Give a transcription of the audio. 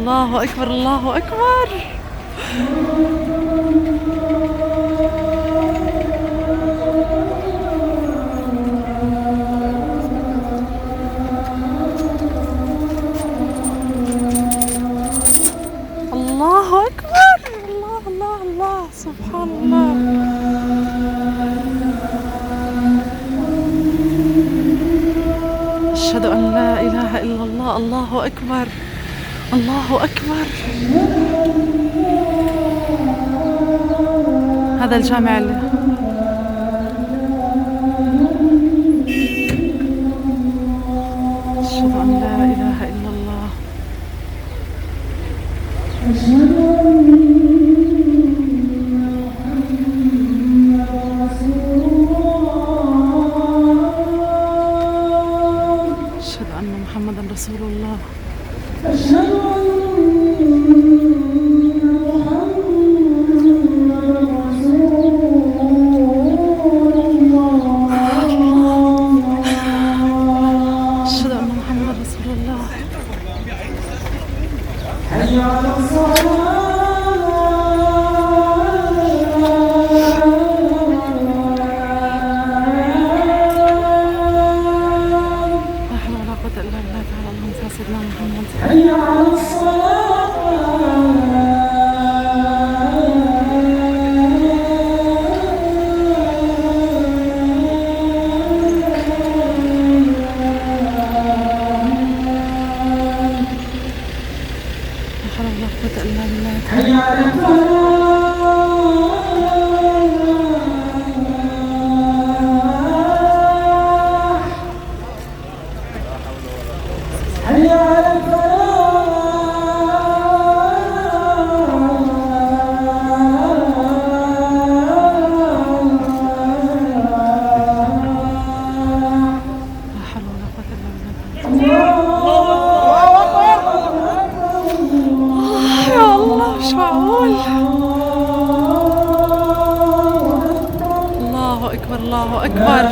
الله أكبر الله أكبر. الله أكبر. الله الله الله سبحان الله. أشهد أن لا إله إلا الله. الله أكبر الله أكبر. هذا الجامع أشهد أن لا إله إلا الله. أشهد أن محمدا رسول الله. أشهد أن محمدا رسول الله. حي على الصلاة. سيدنا محمد. حي على الصلاة. لا حول ولا قوة إلا بالله. حي على مش معقول. الله أكبر الله أكبر.